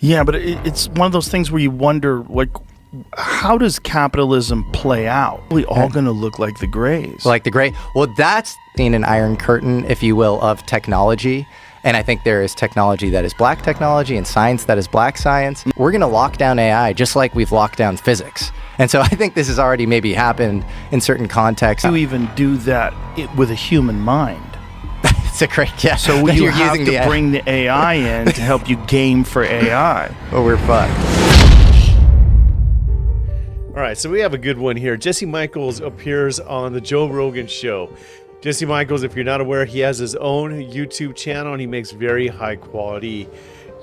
Yeah, but it's one of those things where you wonder, like, how does capitalism play out? We're all going to look like the Greys. Like the Grey. Well, that's seen an iron curtain, if you will, of technology. And I think there is technology that is black technology and science that is black science. We're going to lock down AI just like we've locked down physics. And so I think this has already maybe happened in certain contexts. You even do that with a human mind. It's a great, yeah. So you have to bring the AI in to help you game for AI. Well, we're fucked. All right, so we have a good one here. Jesse Michaels appears on the Joe Rogan show. Jesse Michaels, if you're not aware, he has his own YouTube channel and he makes very high quality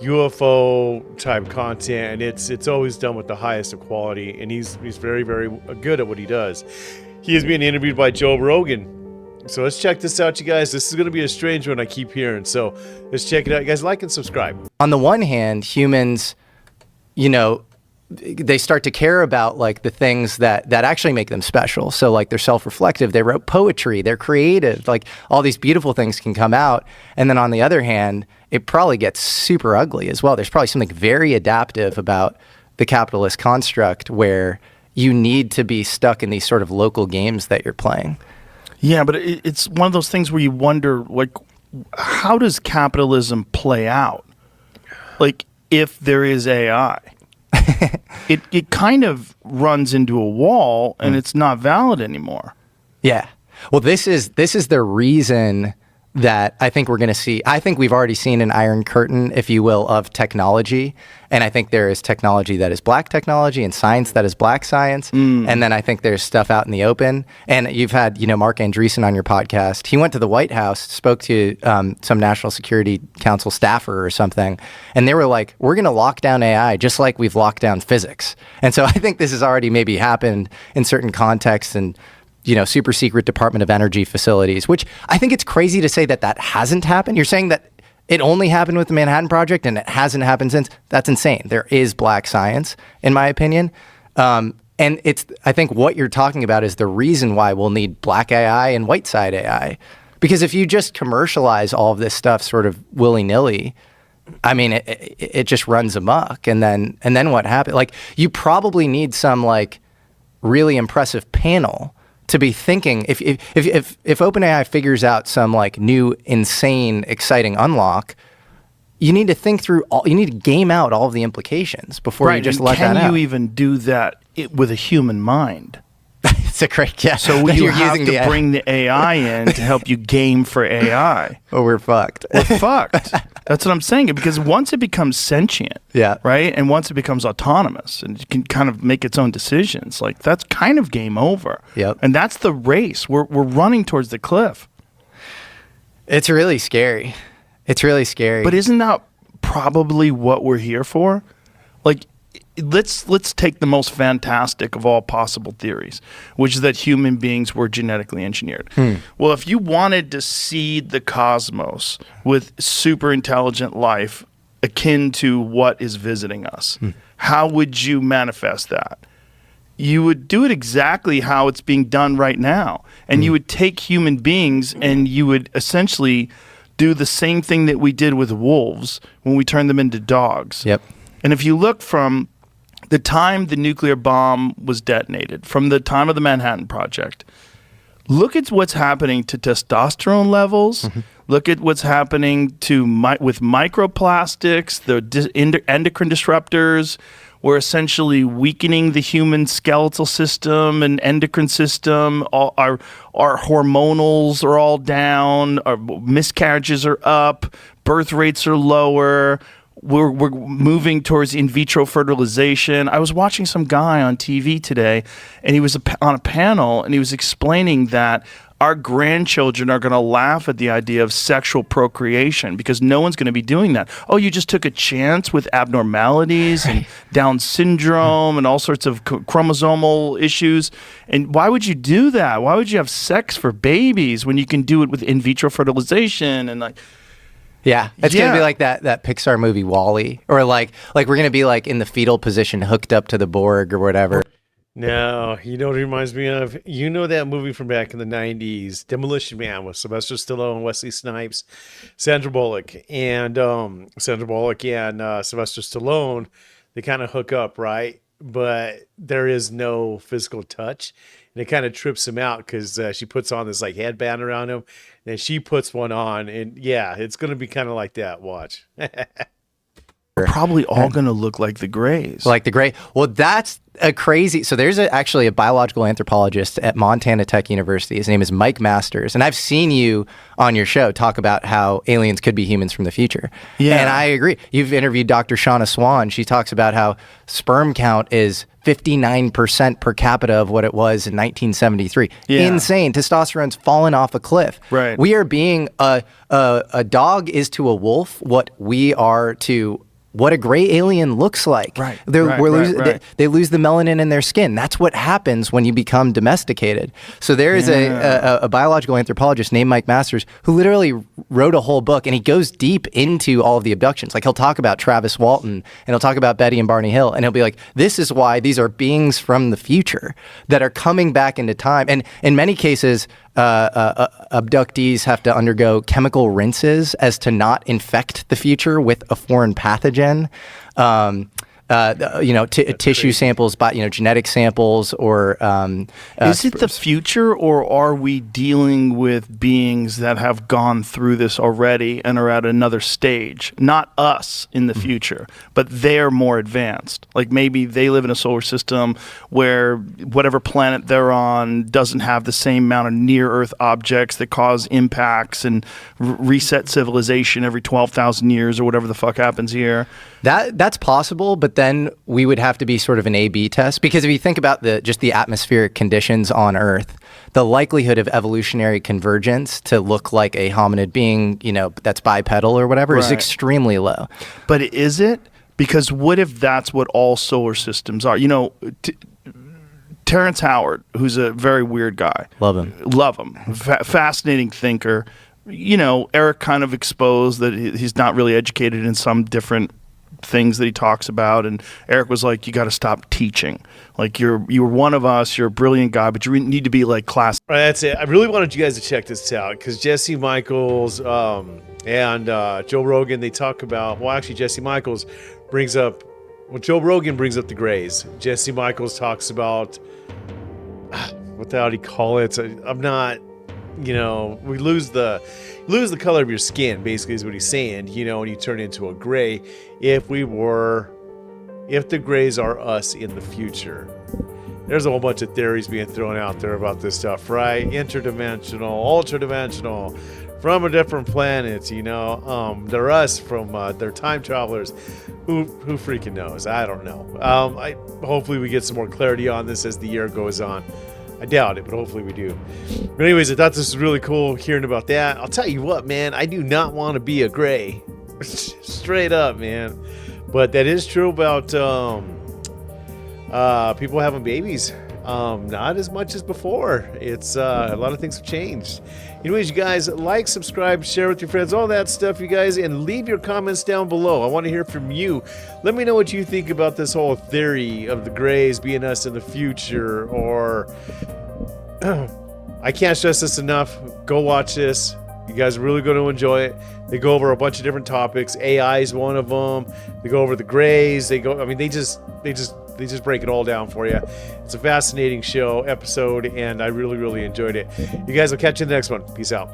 UFO type content, and it's always done with the highest of quality, and he's very, very good at what he does. He is being interviewed by Joe Rogan. So let's check this out, you guys. This is going to be a strange one I keep hearing. So let's check it out. You guys, like and subscribe. On the one hand, humans, they start to care about like the things that actually make them special. So like they're self-reflective, they wrote poetry, they're creative, like all these beautiful things can come out. And then on the other hand, it probably gets super ugly as well. There's probably something very adaptive about the capitalist construct where you need to be stuck in these sort of local games that you're playing. Yeah, but it's one of those things where you wonder, like, how does capitalism play out? Like, if there is AI, it kind of runs into a wall and it's not valid anymore. Yeah. Well, this is the reason that I think we're going to see. I think we've already seen an iron curtain, if you will, of technology. And I think there is technology that is black technology and science that is black science. And then I think there's stuff out in the open. And you've had, Mark Andreessen on your podcast. He went to the White House, spoke to some National Security Council staffer or something. And they were like, we're going to lock down AI just like we've locked down physics. And so I think this has already maybe happened in certain contexts and super secret Department of Energy facilities, which I think it's crazy to say that hasn't happened. You're saying that it only happened with the Manhattan Project and it hasn't happened since. That's insane. There is black science, in my opinion. And I think what you're talking about is the reason why we'll need black AI and white side AI. Because if you just commercialize all of this stuff sort of willy-nilly, I mean, it just runs amok. And then what happens? Like, you probably need some like really impressive panel to be thinking, if OpenAI figures out some like new, insane, exciting unlock, you need to think through you need to game out all of the implications before you just let that out. Can you even do that with a human mind? It's a great, yeah. So you have to bring the AI in to help you game for AI. Oh, we're fucked. We're fucked. That's what I'm saying. Because once it becomes sentient, right, and once it becomes autonomous and it can kind of make its own decisions, like that's kind of game over. Yep. And that's the race. We're running towards the cliff. It's really scary. It's really scary. But isn't that probably what we're here for? Like, let's take the most fantastic of all possible theories, which is that human beings were genetically engineered. Well, if you wanted to seed the cosmos with super intelligent life akin to what is visiting us, how would you manifest that? You would do it exactly how it's being done right now. And you would take human beings and you would essentially do the same thing that we did with wolves when we turned them into dogs. Yep. And if you look from the time the nuclear bomb was detonated, from the time of the Manhattan Project, look at what's happening to testosterone levels. Look at what's happening with microplastics, the endocrine disruptors. We're essentially weakening the human skeletal system and endocrine system. Our hormonals are all down. Our miscarriages are up. Birth rates are lower. We're moving towards in vitro fertilization. I was watching some guy on TV today, and he was on a panel, and he was explaining that our grandchildren are going to laugh at the idea of sexual procreation because no one's going to be doing that. Oh, you just took a chance with abnormalities and Down syndrome and all sorts of chromosomal issues. And why would you do that? Why would you have sex for babies when you can do it with in vitro fertilization and like... Yeah, it's going to be like that Pixar movie WALL-E, or like we're going to be like in the fetal position hooked up to the Borg or whatever. No, you know what it reminds me of? You know that movie from back in the 90s, Demolition Man, with Sylvester Stallone, Wesley Snipes, Sandra Bullock and Sylvester Stallone, they kind of hook up, right? But there is no physical touch. And it kind of trips him out because she puts on this like headband around him, and she puts one on, and yeah, it's going to be kind of like that. Watch. Probably all going to look like the Greys. Like the gray. Well, that's a crazy. So there's actually a biological anthropologist at Montana Tech University. His name is Mike Masters. And I've seen you on your show talk about how aliens could be humans from the future. Yeah. And I agree. You've interviewed Dr. Shauna Swan. She talks about how sperm count is 59% per capita of what it was in 1973. Yeah. Insane. Testosterone's fallen off a cliff. Right. We are being a dog is to a wolf what we are to what a gray alien looks like. Right. They lose the melanin in their skin. That's what happens when you become domesticated. So there is a biological anthropologist named Mike Masters who literally wrote a whole book, and he goes deep into all of the abductions. Like he'll talk about Travis Walton, and he'll talk about Betty and Barney Hill, and he'll be like, this is why these are beings from the future that are coming back into time. And in many cases, abductees have to undergo chemical rinses as to not infect the future with a foreign pathogen. Tissue samples, genetic samples, or is it the future, or are we dealing with beings that have gone through this already and are at another stage? Not us in the future, but they're more advanced. Like maybe they live in a solar system where whatever planet they're on doesn't have the same amount of near-Earth objects that cause impacts and reset civilization every 12,000 years or whatever the fuck happens here. That's possible, but then we would have to be sort of an A/B test, because if you think about just the atmospheric conditions on Earth, the likelihood of evolutionary convergence to look like a hominid being, that's bipedal or whatever, is extremely low. But is it? Because what if that's what all solar systems are? Terrence Howard, who's a very weird guy. Love him. Fascinating thinker. Eric kind of exposed that he's not really educated in some different things that he talks about, and Eric was like, you got to stop teaching. Like you're one of us, you're a brilliant guy, but you need to be like class. All right, that's it. I really wanted you guys to check this out because Jesse Michaels and Joe Rogan, they talk about, well, actually Jesse Michaels brings up, Joe Rogan brings up the Greys. Jesse Michaels talks about, what the hell do you call it? I'm not, we lose the color of your skin, basically is what he's saying, when you turn into a gray. If the Greys are us in the future. There's a whole bunch of theories being thrown out there about this stuff, right? Interdimensional, ultra-dimensional, from a different planet, they're us from, they're time travelers. Who freaking knows? I don't know. Hopefully we get some more clarity on this as the year goes on. I doubt it, but hopefully we do. But anyways, I thought this was really cool hearing about that. I'll tell you what, man, I do not want to be a gray. Straight up, man. But that is true about people having babies. Not as much as before. It's a lot of things have changed. Anyways, you guys, like, subscribe, share with your friends, all that stuff, you guys, and leave your comments down below. I want to hear from you. Let me know what you think about this whole theory of the Greys being us in the future, or I can't stress this enough. Go watch this. You guys are really going to enjoy it. They go over a bunch of different topics. AI is one of them. They go over the Greys. They just break it all down for you. It's a fascinating episode, and I really, really enjoyed it. You guys will catch you in the next one. Peace out.